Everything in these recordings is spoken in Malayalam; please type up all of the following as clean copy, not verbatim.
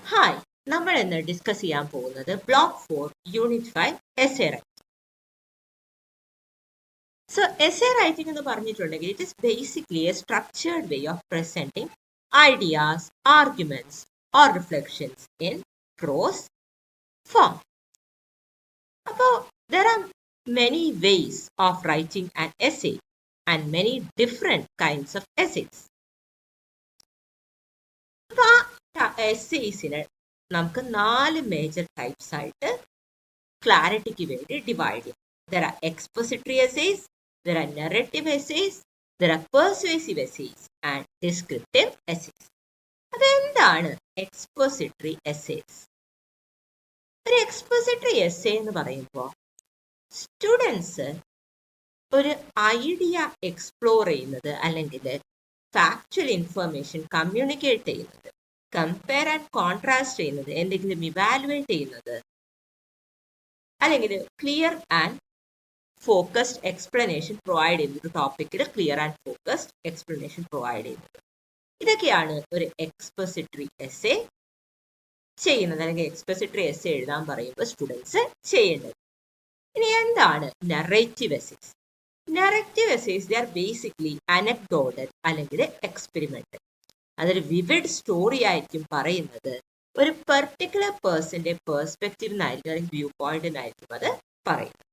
ഹായ്, നമ്മൾ ഇന്ന് ഡിസ്കസ് ചെയ്യാൻ പോകുന്നത് block 4 unit 5 essay writing. So essay writing എന്ന് പറഞ്ഞിട്ടുണ്ടെങ്കിൽ it is basically a structured way of presenting ideas, arguments or reflections in prose form. അപ്പോൾ there are many ways of writing an essay and many different kinds of essays. അപ്പോൾ ആ എസ്സേസിനെ നമുക്ക് 4 മേജർ ടൈപ്സ് ആയിട്ട് ക്ലാരിറ്റിക്ക് വേണ്ടി ഡിവൈഡ് ചെയ്യാം. There are expository essays, there are narrative essays, there are persuasive essays and descriptive essays. അതെന്താണ് എക്സ്പോസിറ്ററി എസ്സേസ്? ഒരു എക്സ്പോസിറ്ററി എസ്സേ എന്ന് പറയുമ്പോൾ സ്റ്റുഡൻസ് ഒരു ഐഡിയ എക്സ്പ്ലോർ ചെയ്യുന്നത് അല്ലെങ്കിൽ ഫാക്ച്വൽ ഇൻഫർമേഷൻ കമ്മ്യൂണിക്കേറ്റ് ചെയ്യുന്നത്, കമ്പയർ ആൻഡ് കോൺട്രാസ്റ്റ് ചെയ്യുന്നത്, എന്തെങ്കിലും ഇവാലുവേറ്റ് ചെയ്യുന്നത്, അല്ലെങ്കിൽ clear and focused explanation provide ചെയ്യുന്നത്, ടോപ്പിക്കിൽ clear and focused explanation provide ചെയ്യുന്നത്. ഇതൊക്കെയാണ് ഒരു എക്സ്പോസിറ്ററി എസ്സേ ചെയ്യുന്നത്, അല്ലെങ്കിൽ എക്സ്പോസിറ്ററി എസ്സേ എഴുതാൻ പറയുമ്പോൾ സ്റ്റുഡൻസ് ചെയ്യേണ്ടത്. ഇനി എന്താണ് narrative essays? Narrative essays they are basically anecdotal അല്ലെങ്കിൽ എക്സ്പെരിമെന്റൽ. അതൊരു വിവിഡ് സ്റ്റോറി ആയിരിക്കും പറയുന്നത്, ഒരു പെർട്ടിക്കുലർ പേഴ്സന്റെ പെർസ്പെക്റ്റീവ് നിന്നായിരിക്കും അല്ലെങ്കിൽ വ്യൂ പോയിന്റിനായിരിക്കും അത് പറയുന്നത്.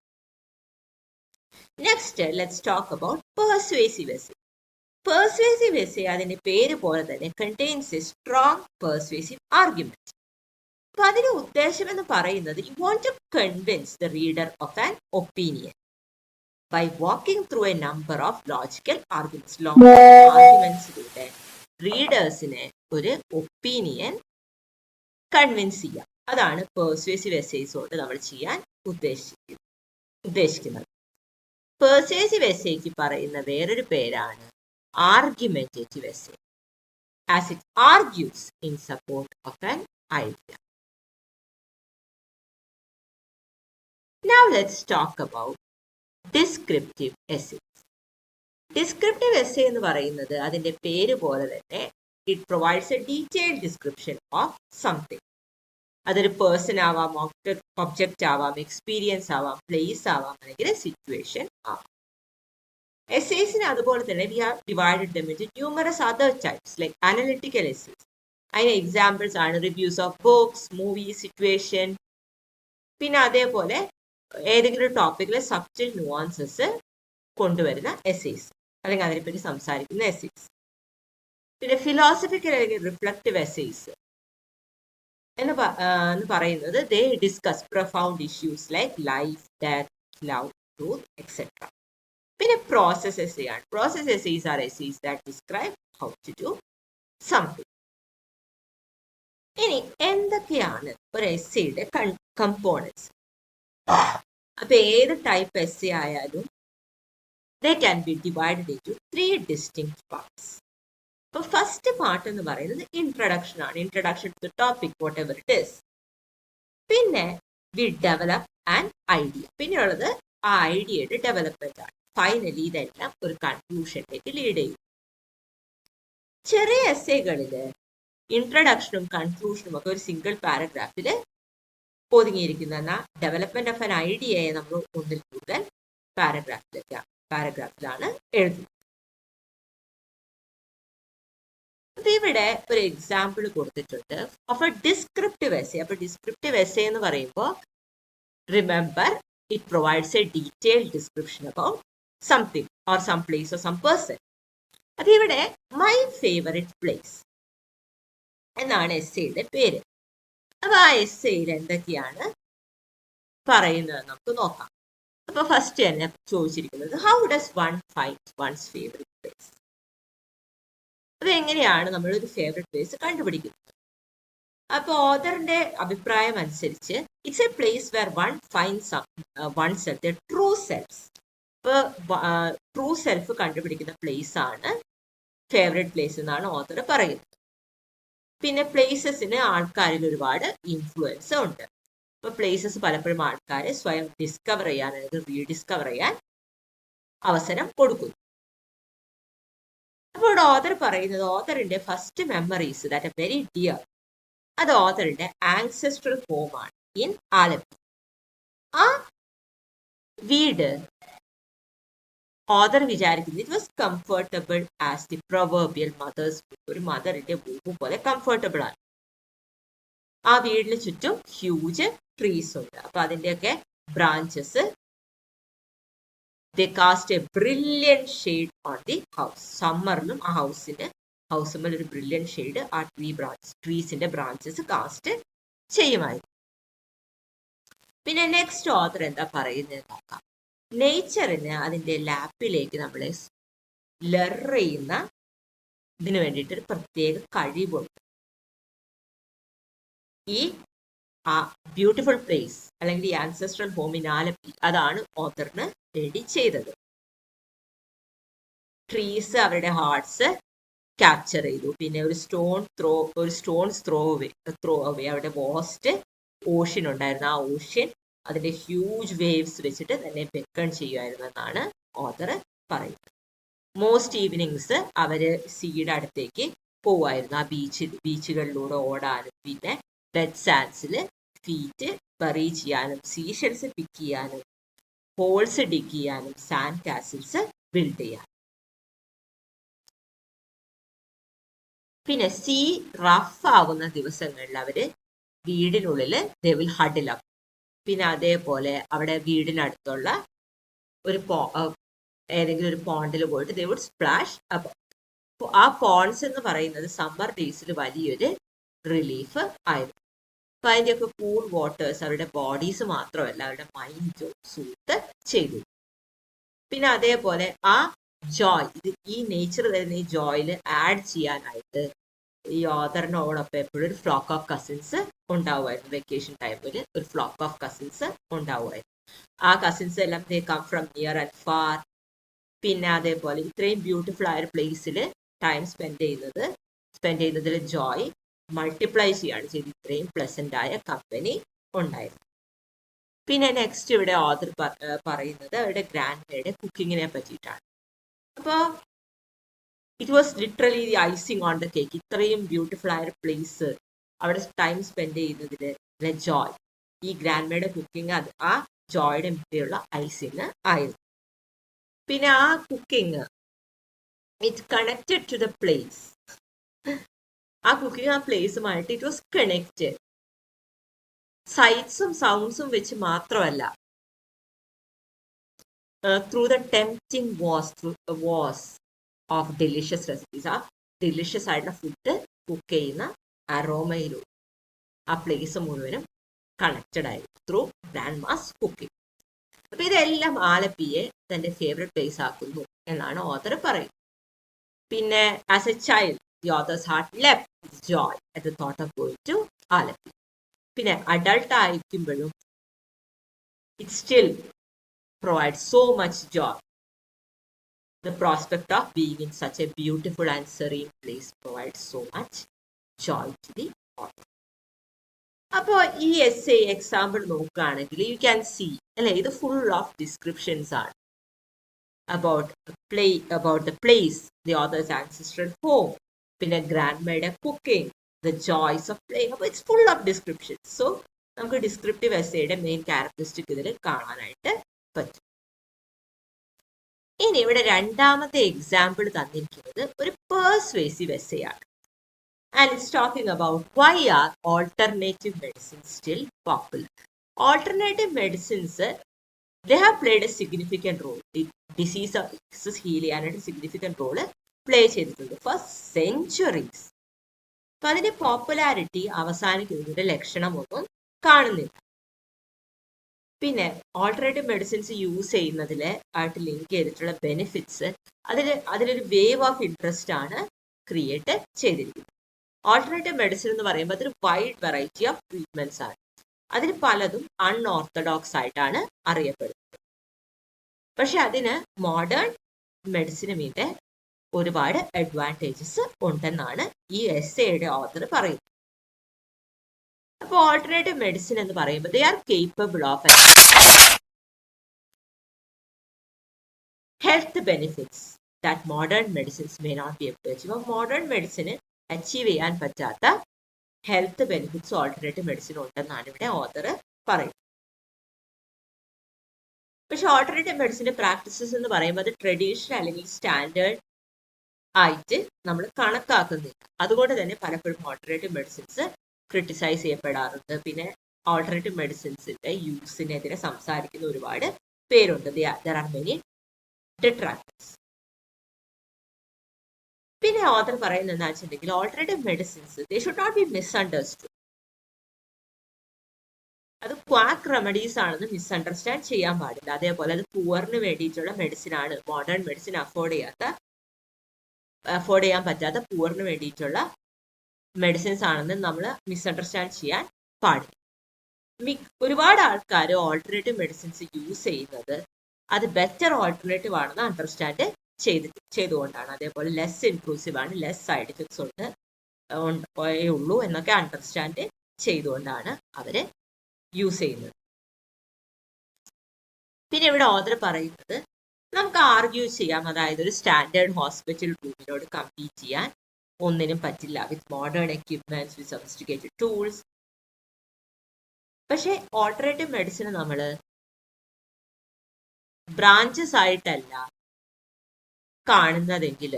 Next let's talk about persuasive essay. Persuasive essay അതിന്റെ പേര് പോലെ തന്നെ contains a strong persuasive argument. അപ്പൊ അതിന്റെ ഉദ്ദേശം എന്ന് പറയുന്നത് you want to convince the reader of an opinion by walking through a number of logical arguments. ആർഗ്യുമെന്റ്സിലൂടെ റീഡേഴ്സിനെ ഒരു ഒപ്പീനിയൻ കൺവിൻസ് ചെയ്യാം. അതാണ് പെർസ്വേസീവ് എസ്സേസ് കൊണ്ട് നമ്മൾ ചെയ്യാൻ ഉദ്ദേശിക്കുന്നത്. പെർസ്വേസീവ് എസ്സേക്ക് പറയുന്ന വേറൊരു പേരാണ് argumentative essay, as it argues in support of an idea. Now let's talk about descriptive essays. Descriptive essay എന്ന് പറയുന്നത് അതിന്റെ പേര് പോലെ തന്നെ it provides a detailed description of something. അതൊരു പേഴ്സൺ ആവാം, ഒബ്ജക്റ്റ് ആവാം, എക്സ്പീരിയൻസ് ആവാം, പ്ലേസ് ആവാം, അല്ലെങ്കിൽ സിറ്റുവേഷൻ ആവാം. എസ്സേസിന് അതുപോലെ തന്നെ we have divided dum into numerous other types like analytical essays. അതിന് എക്സാമ്പിൾസ് ആണ് reviews of books, movie, situation. പിന്നെ അതേപോലെ ഏതെങ്കിലും ടോപ്പിക്കിലെ സബ്റ്റിൽ നുവാൻസസ് കൊണ്ടുവരുന്ന എസ്സേസ് അല്ലെങ്കിൽ അതിനെപ്പറ്റി സംസാരിക്കുന്ന എസ്സേസ്. പിന്നെ ഫിലോസഫിക്കൽ അല്ലെങ്കിൽ റിഫ്ലക്റ്റീവ് എസ്സേസ് എന്ന് പറയുന്നത് they discuss profound issues like life, death, love, truth etcetera. പിന്നെ പ്രോസസ് എസ്സേ ആണ്. Process essays are essays that describe how to do something. ഇനി എന്തൊക്കെയാണ് ഒരു എസ്സേയുടെ കമ്പോണൻസ്? അപ്പൊ ഏത് ടൈപ്പ് എസ്സേ ആയാലും they can be divided into 3 distinct parts. അപ്പോൾ ഫസ്റ്റ് പാർട്ട് എന്ന് പറയുന്നത് ഇൻട്രഡക്ഷൻ ആണ്. Introduction to the topic whatever it is. പിന്നെ വി ഡെവലപ്പ് ആൻ ഐഡിയ. പിന്നെയുള്ളത് ആ ഐഡിയയുടെ ഡെവലപ്മെന്റ് ആണ്. ഫൈനലി ഇതെല്ലാം ഒരു കൺക്ലൂഷനിലേക്ക് ലീഡ് ചെയ്യും. ചെറിയ എസ്സേകളിൽ ഇൻട്രഡക്ഷനും കൺക്ലൂഷനും ഒക്കെ ഒരു സിംഗിൾ പാരഗ്രാഫിൽ ഒതുങ്ങിയിരിക്കുന്ന ഡെവലപ്മെന്റ് ഓഫ് ആൻ ഐഡിയയെ നമ്മൾ ഒന്നിൽ കൂടുതൽ പാരഗ്രാഫിലാണ് എഴുതുന്നത്. അപ്പൊ ഇവിടെ ഒരു എക്സാമ്പിൾ കൊടുത്തിട്ടുണ്ട് ഓഫ് എ ഡിസ്ക്രിപ്റ്റീവ് എസ്സേ. അപ്പൊ ഡിസ്ക്രിപ്റ്റീവ് എസ്സേ എന്ന് പറയുമ്പോൾ remember it provides a detailed description about something or some place or some person. അത് ഇവിടെ മൈ ഫേവറേറ്റ് പ്ലേസ് എന്നാണ് എസ്സേയുടെ പേര്. അപ്പൊ ആ എസ്സേയിൽ എന്തൊക്കെയാണ് പറയുന്നത് നമുക്ക് നോക്കാം. അപ്പൊ ഫസ്റ്റ് തന്നെ ചോദിച്ചിരിക്കുന്നത് how does one find one's favourite place? അത് എങ്ങനെയാണ് നമ്മൾ ഒരു ഫേവറേറ്റ് പ്ലേസ് കണ്ടുപിടിക്കുന്നത്? അപ്പൊ ഓഥറിന്റെ അഭിപ്രായം അനുസരിച്ച് it's A place were one finds one self, the true self. ഇപ്പൊ ട്രൂ സെൽഫ് കണ്ടുപിടിക്കുന്ന പ്ലേസ് ആണ് ഫേവറേറ്റ് പ്ലേസ് എന്നാണ് ഓഥർ പറയുന്നത്. പിന്നെ പ്ലേസസിന് ആൾക്കാരിൽ ഒരുപാട് ഇൻഫ്ലുവൻസ് ഉണ്ട്. ഇപ്പൊ പ്ലേസസ് പലപ്പോഴും ആൾക്കാരെ സ്വയം ഡിസ്കവർ ചെയ്യാൻ അല്ലെങ്കിൽ റീഡിസ്കവർ ചെയ്യാൻ അവസരം കൊടുക്കുന്നു. അപ്പോൾ ഓഥർ പറയുന്നത് ഓഥറിന്റെ first memories that are very dear അത് ഓതറുടെ ആൻസെസ്ട്രൽ ഹോമാണ് ഇൻ ആലപ്പി. ആ വീട് ഓതർ വിചാരിക്കുന്നത് it was comfortable as the proverbial mother's room. ഒരു മദറിന്റെ റൂം പോലെ കംഫർട്ടബിൾ ആണ്. ആ വീടിന് ചുറ്റും ഹ്യൂജ് ട്രീസ് ഉണ്ട്. അപ്പൊ അതിന്റെയൊക്കെ branches they cast a brilliant shade on the house. സമ്മറിലും ആ ഹൗസുമ്മൽ ഒരു ബ്രില്യൻ ഷെയ്ഡ് ആ ട്രീസിന്റെ ബ്രാഞ്ചസ് കാസ്റ്റ് ചെയ്യുമായിരുന്നു. പിന്നെ നെക്സ്റ്റ് ഓതർ എന്താ പറയുന്നത് നോക്കാം. നേച്ചറിന് അതിന്റെ ലാപ്പിലേക്ക് നമ്മളെ ലർ ചെയ്യുന്ന ഇതിനു വേണ്ടിയിട്ട് ഒരു പ്രത്യേക കഴിവുണ്ട്. ഈ ആ ബ്യൂട്ടിഫുൾ പ്ലേസ് അല്ലെങ്കിൽ ഈ ആൻസെസ്ട്രൽ ഹോം ഇൻ ആലപ്പി അതാണ് ഓതറിന് വേണ്ടി ചെയ്തത്. ട്രീസ് അവരുടെ ഹാർട്ട്സ് ക്യാപ്ചർ ചെയ്തു. പിന്നെ ഒരു സ്റ്റോൺസ് ത്രോ അവേ അവിടെ വാസ്റ്റ് ഓഷ്യൻ ഉണ്ടായിരുന്നു. ആ ഓഷ്യൻ അതിന്റെ ഹ്യൂജ് വേവ്സ് വെച്ചിട്ട് തന്നെ ബെക്കൺ ചെയ്യുമായിരുന്നു എന്നാണ് ഓതർ പറയുന്നത്. മോസ്റ്റ് ഈവനിങ്സ് അവര് സീയുടെ അടുത്തേക്ക് പോവായിരുന്നു. ആ ബീച്ചുകളിലൂടെ ഓടാനും പിന്നെ റെഡ് സാൻഡ്സിൽ ഫീറ്റ് ബറി ചെയ്യാനും സീഷൽസ് പിക്ക് ചെയ്യാനും ഹോൾസ് ഡിഗ് ചെയ്യാനും സാൻഡ് കാസിൽസ് ബിൽഡ് ചെയ്യാനും. പിന്നെ സീ റഫ് ആവുന്ന ദിവസങ്ങളിൽ അവര് വീടിനുള്ളിൽ ദേ വിൽ ഹഡിൽ അപ്പ്. പിന്നെ അതേപോലെ അവിടെ വീടിനടുത്തുള്ള ഒരു ഏതെങ്കിലും ഒരു പോണ്ടിൽ പോയിട്ട് ദേ വുഡ് സ്പ്ലാഷ് അപ്പ്. ആ പോൺസ് എന്ന് പറയുന്നത് സമ്മർ ഡേയ്സിൽ വലിയൊരു റിലീഫ് ആയിരുന്നു. അപ്പൊ അതിൻ്റെയൊക്കെ കൂൾ വാട്ടേഴ്സ് അവരുടെ ബോഡീസ് മാത്രമല്ല അവരുടെ മൈൻഡും സൂത്ത് ചെയ്തു. പിന്നെ അതേപോലെ ആ ജോയ് ഈ നേച്ചർ തരുന്ന ഈ ജോയിൽ ആഡ് ചെയ്യാനായിട്ട് ഈ ഓതറിനോടൊപ്പം എപ്പോഴും ഒരു ഫ്ലോക്ക് ഓഫ് കസിൻസ് ഉണ്ടാവുമായിരുന്നു. വെക്കേഷൻ ടൈമിൽ ഒരു ഫ്ലോക്ക് ഓഫ് കസിൻസ് ഉണ്ടാവുമായിരുന്നു. ആ കസിൻസ് എല്ലാം they come from near and far. പിന്നെ അതേപോലെ ഇത്രയും ബ്യൂട്ടിഫുൾ ആയ ഒരു പ്ലേസിൽ ടൈം സ്പെൻഡ് ചെയ്യുന്നതിൽ ജോയ് മൾട്ടിപ്ലൈ ചെയ്യാണ് ചെയ്ത്. ഇത്രയും പ്ലസന്റ് ആയ കമ്പനി ഉണ്ടായിരുന്നു. പിന്നെ നെക്സ്റ്റ് ഇവിടെ ഓതർ പറയുന്നത് അവരുടെ ഗ്രാൻഡ് മേയുടെ കുക്കിങ്ങിനെ പറ്റിയിട്ടാണ്. അപ്പോൾ it was literally the icing on the cake. ഇത്രയും ബ്യൂട്ടിഫുൾ ആയ ഒരു പ്ലേസ് അവിടെ ടൈം സ്പെൻഡ് ചെയ്യുന്നതിൽ ജോയ് ഈ ഗ്രാൻഡ് മേയുടെ കുക്കിംഗ് ആ ജോയുടെ മിറ്റയുള്ള ഐസിങ് ആയിരുന്നു. പിന്നെ ആ cooking it connected to the place. ആ കുക്കിംഗ് ആ പ്ലേസുമായിട്ട് ഇറ്റ് വാസ് കണക്റ്റഡ്. സൈറ്റ്സും സൗണ്ട്സും വെച്ച് മാത്രമല്ല, ത്രൂ ദ ടെംപ്റ്റിംഗ് വാസ് ഓഫ് ഡെലിഷ്യസ് റെസിപ്പീസ്. ആ ഡെലിഷ്യസ് ആയിട്ടുള്ള ഫുഡ് കുക്ക് ചെയ്യുന്ന അറോമയിലൂടെ ആ പ്ലേസ് മുഴുവനും കണക്റ്റഡ് ആയിരുന്നു ത്രൂ ഗ്രാൻഡ് മാസ് കുക്കിംഗ്. അപ്പൊ ഇതെല്ലാം ആലപ്പിയെ തന്റെ ഫേവറേറ്റ് പ്ലേസ് ആക്കുന്നു എന്നാണ് ഓതർ പറയുന്നത്. പിന്നെ as A child the author's heart leapt with joy at the thought of going to Alapi. പിന്നെ adult ആയിരിക്കുമ്പോഴും it still provides so much joy. The prospect of being in such a beautiful and serene place provides so much joy to the author. അപ്പോൾ ഈ essay എക്സാമ്പിൾ നോക്കുകയാണെങ്കിൽ യു ക്യാൻ സീ അല്ലെ, ഇത് ഫുൾ ഓഫ് ഡിസ്ക്രിപ്ഷൻസ് ആണ് about the place, the author's ancestral home, പിന്നെ ഗ്രാൻഡ് മേയുടെ cooking, the joys of playing. അപ്പോൾ it's full of description. So നമുക്ക് ഡിസ്ക്രിപ്റ്റീവ് എസ്സേയുടെ മെയിൻ ക്യാരക്ടറിസ്റ്റിക് ഇതിൽ കാണാനായിട്ട് പറ്റും. ഇനി ഇവിടെ രണ്ടാമത്തെ എക്സാമ്പിൾ തന്നിരിക്കുന്നത് ഒരു പെർസ്വേസീവ് എസ്സേ ആണ്. And it's talking about why are alternative medicines still popular. Alternative medicines they have played a significant role. Diseases heal ചെയ്യാനായിട്ട് സിഗ്നിഫിക്കൻറ്റ് റോള് പ്ലേ ചെയ്തിട്ടുണ്ട് ഫോർ സെഞ്ചുറീസ്. അപ്പൊ അതിന്റെ പോപ്പുലാരിറ്റി അവസാനിക്കുന്നതിന്റെ ലക്ഷണമൊന്നും കാണുന്നില്ല. പിന്നെ ഓൾട്ടർനേറ്റീവ് മെഡിസിൻസ് യൂസ് ചെയ്യുന്നതിൽ ആയിട്ട് ലിങ്ക് ചെയ്തിട്ടുള്ള ബെനിഫിറ്റ്സ് അതിലൊരു വേവ് ഓഫ് ഇൻട്രസ്റ്റ് ആണ് ക്രിയേറ്റ് ചെയ്തിരിക്കുന്നത്. ഓൾട്ടർനേറ്റീവ് മെഡിസിൻ എന്ന് പറയുമ്പോൾ അതൊരു വൈഡ് വെറൈറ്റി ഓഫ് ട്രീറ്റ്മെന്റ്സ് ആണ്. അതിൽ പലതും അൺഓർത്തഡോക്സ് ആയിട്ടാണ് അറിയപ്പെടുന്നത്. പക്ഷെ അതിന് മോഡേൺ മെഡിസിന് മീതെ ഒരുപാട് അഡ്വാൻറ്റേജസ് ഉണ്ടെന്നാണ് ഈ എസ്സേയുടെ ഓതർ പറയുന്നത്. അപ്പോൾ ഓൾട്ടർനേറ്റീവ് മെഡിസിൻ എന്ന് പറയുമ്പോൾ they are capable of health benefits that modern medicines may not be able to achieve. Modern മെഡിസിന് അച്ചീവ് ചെയ്യാൻ പറ്റാത്ത ഹെൽത്ത് ബെനിഫിറ്റ്സ് ഓൾട്ടർനേറ്റീവ് മെഡിസിൻ ഉണ്ടെന്നാണ് ഇവിടെ ഓതർ പറയുന്നത്. പക്ഷെ ഓൾട്ടർനേറ്റീവ് മെഡിസിന്റെ പ്രാക്ടീസസ് എന്ന് പറയുമ്പോൾ അത് ട്രഡീഷണൽ അല്ലെങ്കിൽ സ്റ്റാൻഡേർഡ് ആയിട്ട് നമ്മൾ കണക്കാക്കുന്നില്ല. അതുകൊണ്ട് തന്നെ പലപ്പോഴും ഓൾട്ടർനേറ്റീവ് മെഡിസിൻസ് ക്രിട്ടിസൈസ് ചെയ്യപ്പെടാറുണ്ട്. പിന്നെ ഓൾട്ടർനേറ്റീവ് മെഡിസിൻസിന്റെ യൂസിനെതിരെ സംസാരിക്കുന്ന ഒരുപാട് പേരുണ്ട്. There are many detractors. പിന്നെ ഓതർ പറയുന്നത് എന്താ വെച്ചിട്ടുണ്ടെങ്കിൽ alternative medicines they should not be misunderstood. അത് ക്വാക്ക് റെമഡീസ് ആണെന്ന് മിസ്അണ്ടർസ്റ്റാൻഡ് ചെയ്യാൻ പാടില്ല. അതേപോലെ അത് പുവറിന് വേണ്ടിയിട്ടുള്ള മെഡിസിൻ ആണ്. മോഡേൺ മെഡിസിൻ അഫോർഡ് ചെയ്യാൻ പറ്റാത്ത പുവറിന് വേണ്ടിയിട്ടുള്ള മെഡിസിൻസ് ആണെന്ന് നമ്മൾ മിസ്അണ്ടർസ്റ്റാൻഡ് ചെയ്യാൻ പാടില്ല. ഒരുപാട് ആൾക്കാർ ഓൾട്ടർനേറ്റീവ് മെഡിസിൻസ് യൂസ് ചെയ്യുന്നത് അത് ബെറ്റർ ഓൾട്ടർനേറ്റീവ് ആണെന്ന് അണ്ടർസ്റ്റാൻഡ് ചെയ്തുകൊണ്ടാണ്. അതേപോലെ ലെസ് ഇൻക്ലൂസീവ് ആണ്, ലെസ് സൈഡ് എഫക്ട്സ് ഉള്ളൂ എന്നൊക്കെ അണ്ടർസ്റ്റാൻഡ് ചെയ്തുകൊണ്ടാണ് അവര് യൂസ് ചെയ്യുന്നത്. പിന്നെ ഇവിടെ ഓതർ പറയുന്നത് നമുക്ക് ആർഗ്യൂ ചെയ്യാം, അതായത് ഒരു സ്റ്റാൻഡേർഡ് ഹോസ്പിറ്റൽ റൂമിനോട് കമ്പീറ്റ് ചെയ്യാൻ ഒന്നിനും പറ്റില്ല with modern equipments, with sophisticated tools. പക്ഷെ ഓൾട്ടർനേറ്റീവ് മെഡിസിൻ നമ്മൾ ബ്രാഞ്ചസ് ആയിട്ടല്ല കാണുന്നതെങ്കിൽ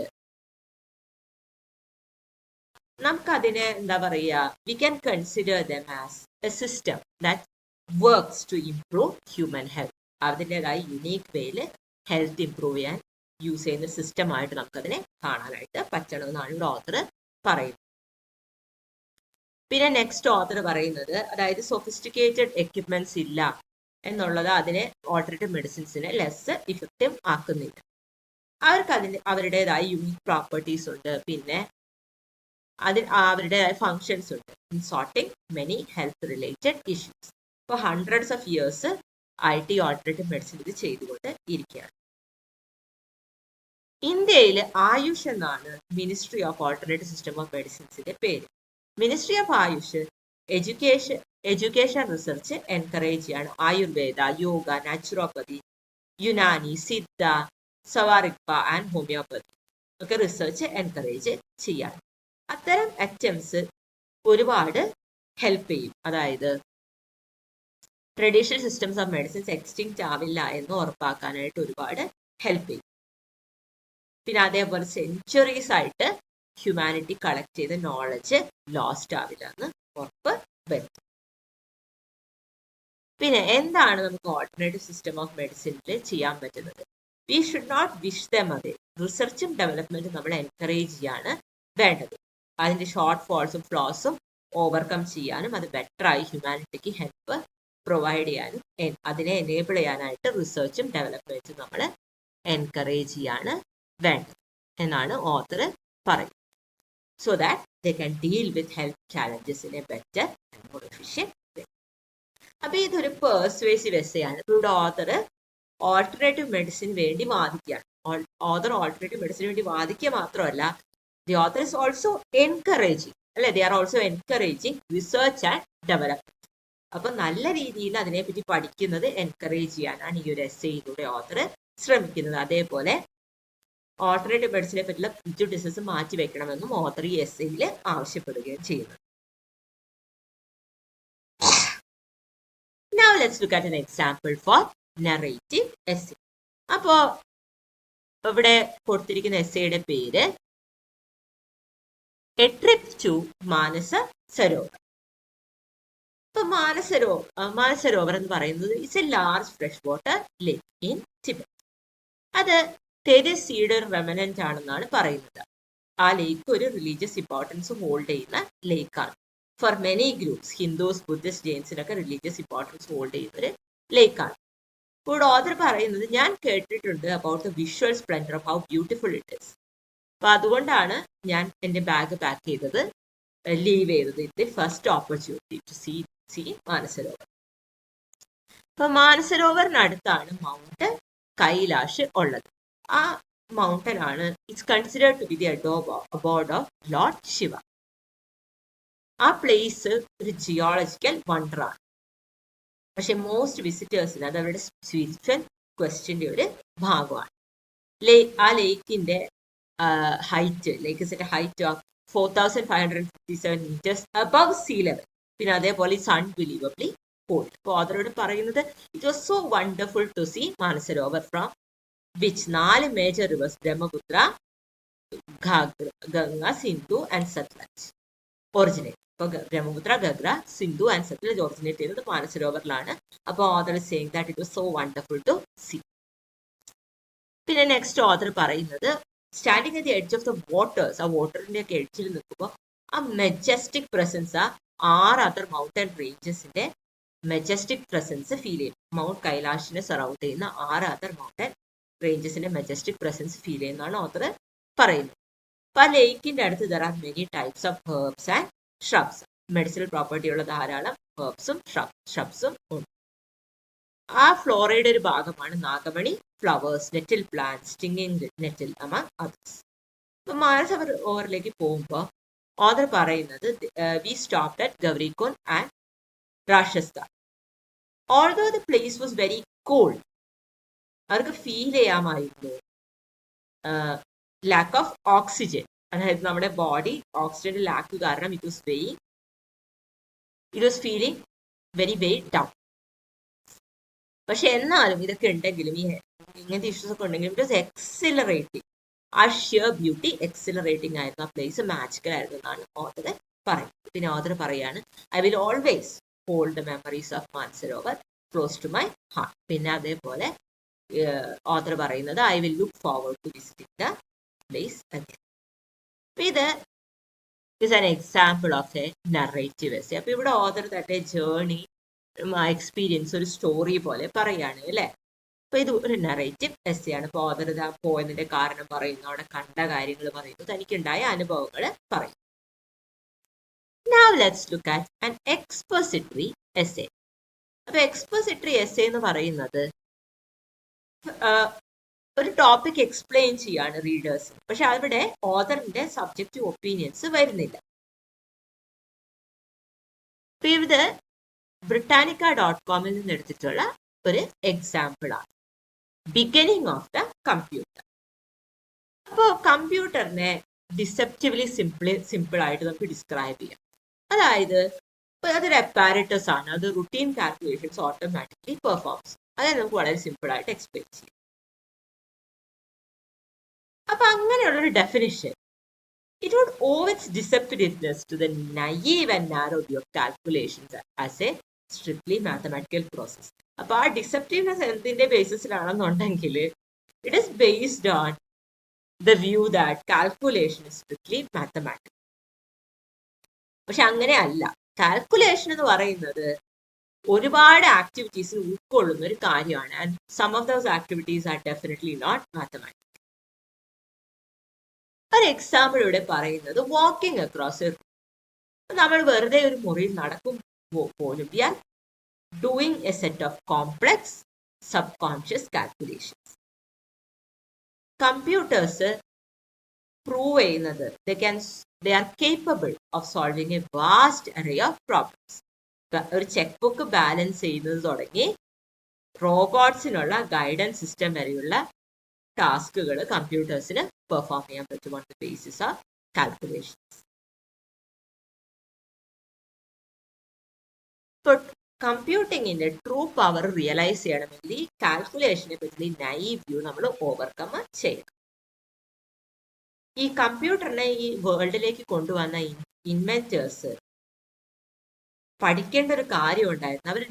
നമുക്കതിനെ എന്താ പറയുക, we can consider them as a system that works to improve human health. അതിൻ്റെതായ യുണീക്ക് വേയിൽ ഹെൽത്ത് ഇംപ്രൂവ് ചെയ്യാൻ യൂസ് ചെയ്യുന്ന സിസ്റ്റമായിട്ട് നമുക്കതിനെ കാണാനായിട്ട് പറ്റണമെന്നാണ് ഇവിടെ ഓതർ പറയുന്നത്. പിന്നെ നെക്സ്റ്റ് ഓതർ പറയുന്നത്, അതായത് സൊഫിസ്റ്റിക്കേറ്റഡ് എക്യുപ്മെന്റ്സ് ഇല്ല എന്നുള്ളത് അതിനെ ഓൾട്ടർനേറ്റീവ് മെഡിസിൻസിനെ ലെസ് ഇഫക്റ്റീവ് ആക്കുന്നില്ല. അവരുടേതായ യൂണിക് പ്രോപ്പർട്ടീസ് ഉണ്ട്, പിന്നെ അവരുടേതായ ഫങ്ഷൻസ് ഉണ്ട് in sorting many health related issues. ഇപ്പോൾ ഹൺഡ്രഡ്സ് ഓഫ് ഇയേഴ്സ് ആയിട്ട് ഈ ഓൾട്ടർനേറ്റീവ് മെഡിസിൻ ഇത് ചെയ്തുകൊണ്ട് ഇരിക്കുകയാണ്. ഇന്ത്യയിൽ ആയുഷ് എന്നാണ് ministry of alternative system of മെഡിസിൻസിന്റെ പേര്. Ministry of AYUSH education research encourage ചെയ്യാണ്. Ayurveda, yoga, naturopathy, Unani, Siddha, Sowa Rigpa and homeopathy ഒക്കെ റിസർച്ച് എൻകറേജ് ചെയ്യാണ്. അത്തരം അറ്റംപ്റ്റ്സ് ഒരുപാട് ഹെൽപ്പ് ചെയ്യും. അതായത് traditional systems of medicines extinct ആവില്ല എന്ന് ഉറപ്പാക്കാനായിട്ട് ഒരുപാട് ഹെൽപ്പ് ചെയ്യും. പിന്നെ അതേപോലെ സെഞ്ചുറീസ് ആയിട്ട് ഹ്യൂമാനിറ്റി കളക്ട് ചെയ്ത നോളജ് ലോസ്റ്റ് ആവില്ല എന്ന് ഉറപ്പ് വരുത്തും. പിന്നെ എന്താണ് നമുക്ക് ഓൾട്ടർനേറ്റീവ് സിസ്റ്റം ഓഫ് മെഡിസിനിൽ ചെയ്യാൻ പറ്റുന്നത്? We should not wish them away. റിസർച്ചും ഡെവലപ്മെന്റും നമ്മൾ എൻകറേജ് ചെയ്യാണ് വേണ്ടത്. അതിന്റെ ഷോർട്ട് ഫോൾസും ഫ്ലോസും ഓവർകം ചെയ്യാനും അത് ബെറ്ററായി ഹ്യൂമാനിറ്റിക്ക് ഹെൽപ്പ് പ്രൊവൈഡ് ചെയ്യാനും അതിനെ എനേബിൾ ചെയ്യാനായിട്ട് റിസർച്ചും ഡെവലപ്മെന്റും നമ്മൾ എൻകറേജ് ചെയ്യാണ് വേണ്ടത് എന്നാണ് ഓതർ പറയുന്നത്. So that they can deal with health challenges in a better and more efficient way. അപ്പൊ ഇതൊരു പെർസ്വേസീവ് എസ്സേ ആണ്. ഇവിടെ ഓതർ ഓൾട്ടർനേറ്റീവ് മെഡിസിൻ വേണ്ടി വാദിക്കുകയാണ്. ഓതർ ഓൾട്ടർനേറ്റീവ് മെഡിസിന് വേണ്ടി വാദിക്കുക മാത്രമല്ല, the author is also encouraging, അല്ലെ, they are also encouraging research and development. അപ്പൊ നല്ല രീതിയിൽ അതിനെപ്പറ്റി പഠിക്കുന്നത് എൻകറേജ് ചെയ്യാനാണ് ഈ ഒരു എസ്സേയിലൂടെ ഓതർ ശ്രമിക്കുന്നത്. അതേപോലെ ഓൾട്ടർനേറ്റീവ് മെഡിസിനെ പറ്റിയുള്ള പ്രിജുഡിസസ് മാറ്റി വെക്കണമെന്നും ഓതർ ഈ എസ്സേയിൽ ആവശ്യപ്പെടുകയും ചെയ്യുന്നു. Now let's look at an example for narrative essay. അപ്പോൾ ഇവിടെ കൊടുത്തിരിക്കുന്ന എസ്സേയുടെ പേര് എ ട്രിപ്പ് ടു മാനസ സരോവർ. ഇപ്പൊ മാനസരോവർ എന്ന് പറയുന്നത് it's A large fresh water lake in Tibet. അത് തെരിസ് സീഡർ റെമനന്റ് ആണെന്നാണ് പറയുന്നത്. ആ ലേക്ക് ഒരു റിലീജിയസ് ഇമ്പോർട്ടൻസ് ഹോൾഡ് ചെയ്യുന്ന ലേക്കാണ്. For many groups, Hindus, Buddhist, ജെയിൻസിനൊക്കെ റിലീജിയസ് ഇമ്പോർട്ടൻസ് ഹോൾഡ് ചെയ്യുന്ന ഒരു ലേക്കാണ്. ഇവിടെ ഓതർ പറയുന്നത്, ഞാൻ കേട്ടിട്ടുണ്ട് about the visual splendour of how beautiful it is. അപ്പൊ അതുകൊണ്ടാണ് ഞാൻ എൻ്റെ ബാഗ് പാക്ക് ചെയ്തത്, ലീവ് ചെയ്തത് ഇത് first opportunity to see Manasarovar. അപ്പൊ മാനസരോവറിനടുത്താണ് മൗണ്ട് കൈലാഷ് ഉള്ളത്. ആ മൗണ്ടൻ ആണ് it's considered to be the abode of lord Shiva. ആ പ്ലേസ് ഒരു ജിയോളജിക്കൽ വണ്ടറാണ്. പക്ഷെ മോസ്റ്റ് വിസിറ്റേഴ്സിന് അത് അവരുടെ സ്പിരിച്വൽ ക്വസ്റ്റ്യൻ്റെ ഒരു ഭാഗമാണ്. ആ ലേക്കിന്റെ height, lake is at height of 4,557 meters above sea level. പിന്നെ അതേപോലെ ഇറ്റ്സ് അൺബിലീവബ്ലി കോൾഡ്. അപ്പോൾ ഓതറോട് പറയുന്നത് it was so wonderful to see Manasarovar from which 4 major rivers Brahmaputra, Ganga, Sindhu and Sutlej originate. ഇപ്പോൾ ബ്രഹ്മപുത്ര, ഗംഗ, സിന്ധു ആൻഡ് സത്ലജ് ഒറിജിനേറ്റ് ചെയ്യുന്നത് മാനസരോവറിലാണ്. അപ്പോൾ author saying that it was so wonderful to see. പിന്നെ നെക്സ്റ്റ് ഓതർ പറയുന്നത് standing at the edge of the waters, ആ വാട്ടറിന്റെ ഒക്കെ എഡ്ജിൽ നിൽക്കുമ്പോൾ ആ മെജസ്റ്റിക് പ്രസൻസ്, ആ 6 അതർ മൗണ്ടൻ റേഞ്ചസിന്റെ മെജസ്റ്റിക് പ്രസൻസ് ഫീൽ ചെയ്യും. മൗണ്ട് കൈലാഷിനെ സറൗണ്ട് ചെയ്യുന്ന 6 അതർ മൗണ്ടൻ റേഞ്ചസിന്റെ മെജസ്റ്റിക് പ്രസൻസ് ഫീൽ ചെയ്യുന്നതാണ് ഓതർ പറയുന്നത്. അപ്പൊ ആ ലേക്കിന്റെ അടുത്ത് there are many types of herbs and shrubs. Medicinal property ഉള്ള ധാരാളം ഹെർബ്സും ഷ്രബ്സും ഉണ്ട്. ആ ഫ്ലോറയുടെ ഒരു ഭാഗമാണ് Nagamani flowers, nettle plant, stinging nettle among others. അപ്പൊ മാനസരോവറിലേക്ക് പോകുമ്പോൾ ഓതർ പറയുന്നത് we stopped at Gaurikund and Rakshastal. Although the place was very called, അവർക്ക് ഫീൽ ചെയ്യാമായിരുന്നു ലാക്ക് ഓഫ് ഓക്സിജൻ, അതായത് നമ്മുടെ ബോഡി ഓക്സിജന്റെ ലാക്ക് കാരണം it was feeling very down. പക്ഷെ എന്നാലും ഇതൊക്കെ ഉണ്ടെങ്കിലും, ഇങ്ങനത്തെ ഇഷ്യൂസ് ഒക്കെ ഉണ്ടെങ്കിലും ഇറ്റ് വാസ് എക്സിലറേറ്റിംഗ്. ആ ഷിയർ ബ്യൂട്ടി എക്സിലറേറ്റിംഗ് ആയിരുന്നു, ആ പ്ലേസ് മാജിക്കൽ ആയിരുന്നു എന്നാണ് ഓതർ പറയുന്നത്. പിന്നെ ഓതർ പറയാണ് I will always hold the memories of Mansarovar close to my heart. പിന്നെ അതേപോലെ ഓതർ പറയുന്നത് I will look forward to visiting the place again. ഇത് is an example of a narrative essay. അപ്പൊ ഇവിടെ ഓതർ തന്റെ ജേർണി, എക്സ്പീരിയൻസ് ഒരു സ്റ്റോറി പോലെ പറയാണ് അല്ലെ. അപ്പൊ ഇത് ഒരു നറേറ്റീവ് എസ്സേ ആണ്. അപ്പൊ ഓതർ പോയതിന്റെ കാരണം പറയുന്നു, അവിടെ കണ്ട കാര്യങ്ങൾ പറയുന്നു, തനിക്കുണ്ടായ അനുഭവങ്ങൾ പറയും. Now let's look at an expository essay. അപ്പൊ എക്സ്പോസിറ്ററി എസ്സേ എന്ന് പറയുന്നത് ഒരു ടോപ്പിക് എക്സ്പ്ലെയിൻ ചെയ്യാണ് റീഡേഴ്സ്, പക്ഷെ അവിടെ ഓതറിന്റെ സബ്ജക്റ്റീവ് ഒപ്പീനിയൻസ് വരുന്നില്ല. അപ്പൊ ഇത് Britannica.com നിന്ന് എടുത്തിട്ടുള്ള ഒരു എക്സാമ്പിൾ ആണ്, ബിഗിനിങ് ഓഫ് ദ കമ്പ്യൂട്ടർ. അപ്പോൾ കമ്പ്യൂട്ടറിനെ ഡിസെപ്റ്റീവ്ലി സിമ്പിൾ ആയിട്ട് നമുക്ക് ഡിസ്ക്രൈബ് ചെയ്യാം. അതായത് അതൊരു അപ്പാരറ്റസ് ആണ്, അത് റുട്ടീൻ കാൽക്കുലേഷൻസ് ഓട്ടോമാറ്റിക്കലി പെർഫോംസ്. അതായത് നമുക്ക് വളരെ സിമ്പിൾ ആയിട്ട് എക്സ്പ്ലെയിൻ ചെയ്യാം. അപ്പൊ അങ്ങനെയുള്ളൊരു definition it would oh it's deceptiveness to the naive and narrow view of calculations as a strictly mathematical process. അപ്പൊ ആ ഡിസെപ്റ്റീവ്നെസ് എന്തിന്റെ ബേസിസിലാണെന്നുണ്ടെങ്കിൽ it is based on the view that calculation is strictly mathematical. പക്ഷെ അങ്ങനെ അല്ല. കാൽക്കുലേഷൻ എന്ന് പറയുന്നത് ഒരുപാട് ആക്ടിവിറ്റീസ് ഉൾക്കൊള്ളുന്ന ഒരു കാര്യമാണ്. And some of those activities are definitely not mathematical. ഒരു എക്സാമ്പിൾ ഇവിടെ പറയുന്നത് വാക്കിംഗ് അക്രോസ് എ റൂം. നമ്മൾ വെറുതെ ഒരു മുറിയിൽ നടക്കും പോലും we are doing a set of complex subconscious calculations. Computers prove ചെയ്യുന്നത് they are capable of solving a vast array of problems. ഒരു ചെക്ക് ബുക്ക് ബാലൻസ് ചെയ്യുന്നത് തുടങ്ങി റോബോട്ട്സിനുള്ള ഗൈഡൻസ് സിസ്റ്റം വരെയുള്ള ടാസ്കുകൾ കമ്പ്യൂട്ടേഴ്സിന് പെർഫോം ചെയ്യാൻ പറ്റും on the basis of calculations. ഇപ്പോൾ കമ്പ്യൂട്ടിങ്ങിന്റെ ട്രൂ പവർ റിയലൈസ് ചെയ്യണമെങ്കിൽ ഈ കാൽക്കുലേഷനെ പറ്റി നൈവ് വ്യൂ നമ്മൾ ഓവർകം ചെയ്യണം. ഈ കമ്പ്യൂട്ടറിനെ ഈ വേൾഡിലേക്ക് കൊണ്ടുവന്ന ഇൻവെന്റേഴ്സ് പഠിക്കേണ്ട ഒരു കാര്യം ഉണ്ടായിരുന്നു. അവർ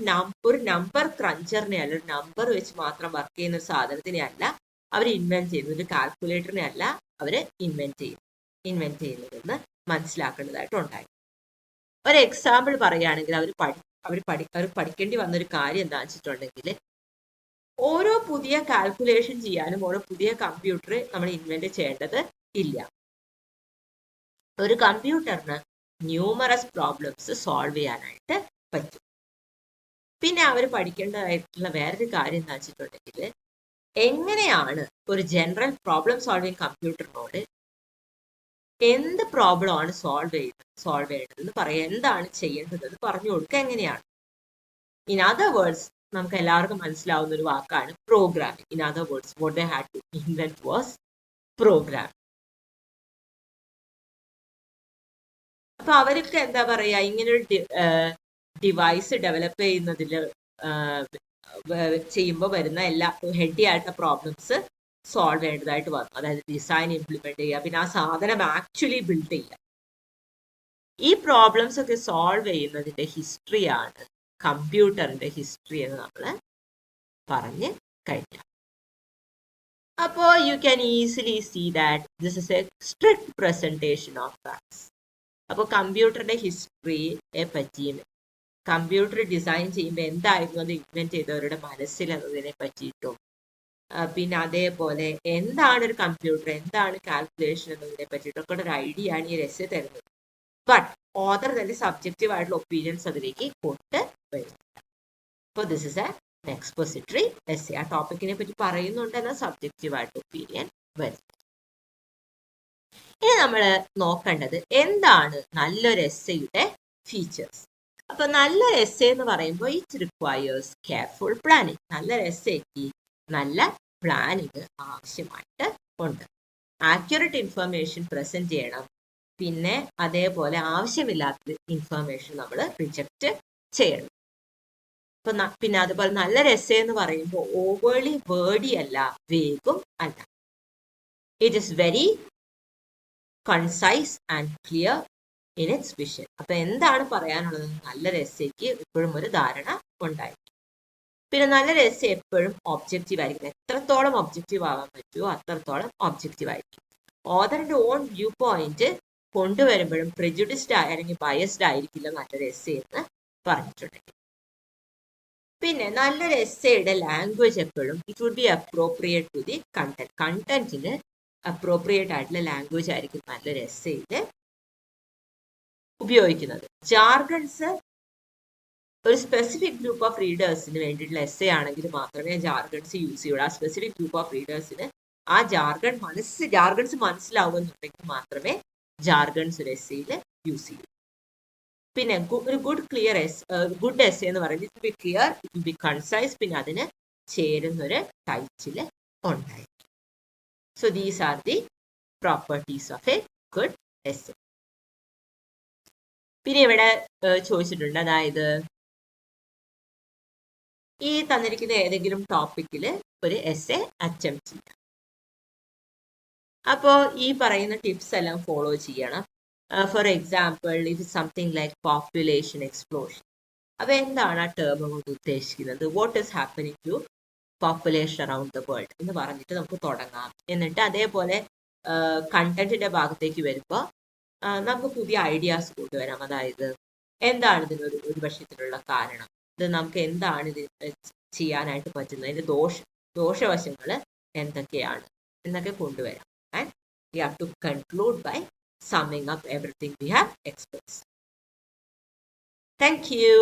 ഒരു നമ്പർ ക്രഞ്ചറിനെ അല്ല, ഒരു നമ്പർ വെച്ച് മാത്രം വർക്ക് ചെയ്യുന്ന ഒരു സാധനത്തിനെ അല്ല അവർ ഇൻവെന്റ് ചെയ്യുന്നത്, ഒരു കാൽക്കുലേറ്ററിനെ അല്ല അവർ ഇൻവെന്റ് ചെയ്യുന്നതെന്ന് മനസ്സിലാക്കേണ്ടതായിട്ടുണ്ടായി. ഒരു എക്സാമ്പിൾ പറയുകയാണെങ്കിൽ അവർ പഠിക്കേണ്ടി വന്നൊരു കാര്യം എന്താണെന്ന് വെച്ചിട്ടുണ്ടെങ്കിൽ ഓരോ പുതിയ കാൽക്കുലേഷൻ ചെയ്യാനും ഓരോ പുതിയ കമ്പ്യൂട്ടർ നമ്മൾ ഇൻവെന്റ് ചെയ്യേണ്ടത് ഇല്ല. ഒരു കമ്പ്യൂട്ടറിന് ന്യൂമറസ് പ്രോബ്ലംസ് സോൾവ് ചെയ്യാനായിട്ട് പറ്റും. പിന്നെ അവർ പഠിക്കേണ്ടതായിട്ടുള്ള വേറൊരു കാര്യം എന്താ വെച്ചിട്ടുണ്ടെങ്കിൽ എങ്ങനെയാണ് ഒരു ജനറൽ പ്രോബ്ലം സോൾവിങ് കമ്പ്യൂട്ടറിനോട് എന്ത് പ്രോബ്ലം ആണ് സോൾവ് ചെയ്യേണ്ടതെന്ന് പറയാം, എന്താണ് ചെയ്യേണ്ടതെന്ന് പറഞ്ഞു കൊടുക്കുക എങ്ങനെയാണ്. ഇൻ അതർ വേർഡ്സ് നമുക്ക് എല്ലാവർക്കും മനസ്സിലാവുന്ന ഒരു വാക്കാണ് programming. In other words what they had to invent was programming. അപ്പൊ അവർക്ക് എന്താ പറയാ, ഇങ്ങനൊരു ഡിവൈസ് ഡെവലപ്പ് ചെയ്യുന്നതിൽ ചെയ്യുമ്പോൾ വരുന്ന എല്ലാ ഹെഡി ആയിട്ടുള്ള പ്രോബ്ലംസ് സോൾവ് ചെയ്യേണ്ടതായിട്ട് വന്നു. അതായത് ഡിസൈൻ ഇംപ്ലിമെന്റ് ചെയ്യുക, പിന്നെ ആ സാധനം ആക്ച്വലി ബിൽഡ് ചെയ്യുക. ഈ പ്രോബ്ലംസ് ഒക്കെ സോൾവ് ചെയ്യുന്നതിന്റെ ഹിസ്റ്ററിയാണ് കമ്പ്യൂട്ടറിന്റെ ഹിസ്റ്ററി എന്ന് നമ്മൾ പറഞ്ഞ് കഴിഞ്ഞു. അപ്പോൾ you can easily see that this is a strict presentation of facts. അപ്പോൾ കമ്പ്യൂട്ടറിന്റെ ഹിസ്റ്ററിയെ പറ്റിയും കമ്പ്യൂട്ടർ ഡിസൈൻ ചെയ്യുമ്പോൾ എന്തായിരുന്നു അത് ഇൻവെന്റ് ചെയ്തവരുടെ മനസ്സിൽ എന്നതിനെ പറ്റിയിട്ടും, പിന്നെ അതേപോലെ എന്താണ് ഒരു കമ്പ്യൂട്ടർ, എന്താണ് കാൽക്കുലേഷൻ എന്നതിനെ പറ്റിയിട്ടൊക്കെ ഒരു ഐഡിയ ആണ് ഈ എസ്സേ തരുന്നത്. ബട്ട് ഓതർ തന്നെ സബ്ജക്റ്റീവ് ആയിട്ടുള്ള ഒപ്പീനിയൻസ് അതിലേക്ക് കൊണ്ട് വരുന്നുണ്ട്. അപ്പോൾ this is an expository essay. ആ ടോപ്പിക്കിനെ പറ്റി പറയുന്നുണ്ട്, എന്നാൽ സബ്ജക്റ്റീവ് ആയിട്ട് ഒപ്പീനിയൻ വരുന്നത്. ഇനി നമ്മൾ നോക്കേണ്ടത് എന്താണ് നല്ലൊരു എസ്സേയുടെ ഫീച്ചേഴ്സ്. അപ്പൊ നല്ലൊരു എസ്സേ എന്ന് പറയുമ്പോൾ ഇറ്റ് റിക്വയേഴ്സ് കെയർഫുൾ പ്ലാനിങ്. നല്ലൊരു എസ്സേക്ക് നല്ല പ്ലാനിങ് ആവശ്യമായിട്ട് ഉണ്ട്. ആക്യുറേറ്റ് ഇൻഫർമേഷൻ പ്രസന്റ് ചെയ്യണം. പിന്നെ അതേപോലെ ആവശ്യമില്ലാത്ത ഇൻഫർമേഷൻ നമ്മൾ റിജക്റ്റ് ചെയ്യണം. പിന്നെ അതുപോലെ നല്ലൊരു എസ്സേ എന്ന് പറയുമ്പോൾ ഓവർലി വേർഡി അല്ല, വേഗം അല്ല. It is very concise and clear in its vision. അപ്പൊ എന്താണ് പറയാനുള്ളത് നല്ലൊരു എസ്സേക്ക് എപ്പോഴും ഒരു ധാരണ ഉണ്ടായിരിക്കും. പിന്നെ നല്ലൊരു എസ്സേ എപ്പോഴും ഒബ്ജക്റ്റീവ് ആയിരിക്കും. എത്രത്തോളം ഒബ്ജക്റ്റീവ് ആവാൻ പറ്റുമോ അത്രത്തോളം ഒബ്ജക്റ്റീവ് ആയിരിക്കും. ഓതറിന്റെ ഓൺ വ്യൂ പോയിന്റ് കൊണ്ടുവരുമ്പോഴും പ്രെജുഡിസ്ഡ് അല്ലെങ്കിൽ ബയസ്ഡ് ആയിരിക്കില്ല നല്ലൊരു എസ്സേ എന്ന് പറഞ്ഞിട്ടുണ്ടെങ്കിൽ. പിന്നെ നല്ലൊരു എസ്സേയുടെ ലാംഗ്വേജ് എപ്പോഴും it would be appropriate to the content. കണ്ടന്റിന് അപ്രോപ്രിയേറ്റ് ആയിട്ടുള്ള ലാംഗ്വേജ് ആയിരിക്കും നല്ലൊരു എസ്സേയിൽ ഉപയോഗിക്കുന്നത്. ജാർഗൺസ് ഒരു സ്പെസിഫിക് ഗ്രൂപ്പ് ഓഫ് റീഡേഴ്സിന് വേണ്ടിയിട്ടുള്ള എസ്സേ ആണെങ്കിൽ മാത്രമേ ജാർഗൺസ് യൂസ് ചെയ്യുള്ളൂ. ആ സ്പെസിഫിക് ഗ്രൂപ്പ് ഓഫ് റീഡേഴ്സിന് ആ ജാർഗൺസ് മനസ്സിലാവുമെന്നുണ്ടെങ്കിൽ മാത്രമേ ജാർഗൺസ് ഒരു എസ്സേയിൽ യൂസ് ചെയ്യൂ. പിന്നെ ഒരു ഗുഡ് എസ്സേ എന്ന് പറയുന്നത് it be clear, it be concise, പിന്നെ അതിന് ചേരുന്നൊരു ടൈറ്റിൽ ഉണ്ടായിരിക്കും. So these are the properties of a good essay. പിന്നെ ഇവിടെ ചോദിച്ചിട്ടുണ്ട്, അതായത് ഈ തന്നിരിക്കുന്ന ഏതെങ്കിലും ടോപ്പിക്കിൽ ഒരു എസ്സേ അറ്റംപ്റ്റ് ചെയ്യാം. അപ്പോൾ ഈ പറയുന്ന ടിപ്സ് എല്ലാം ഫോളോ ചെയ്യണം. For example, it something like population explosion. അപ്പോൾ എന്താണ് ആ ടേം കൊണ്ട് ഉദ്ദേശിക്കുന്നത്? What is happening to population around the world എന്ന് പറഞ്ഞിട്ട് നമുക്ക് തുടങ്ങാം. എന്നിട്ട് അതേപോലെ കണ്ടന്റിന്റെ ഭാഗത്തേക്ക് വരുമ്പോൾ നമുക്ക് പുതിയ ഐഡിയാസ് കൊണ്ടുവരാം. അതായത് എന്താണ് ഇതിനൊരു ഒരു പക്ഷത്തിലുള്ള കാരണം, ഇത് നമുക്ക് എന്താണ് ഇത് ചെയ്യാനായിട്ട് പറ്റുന്നത്, അതിന്റെ ദോഷവശങ്ങൾ എന്തൊക്കെയാണ് എന്നൊക്കെ കൊണ്ടുവരാം. And we have to conclude by summing up everything we have expressed. Thank you.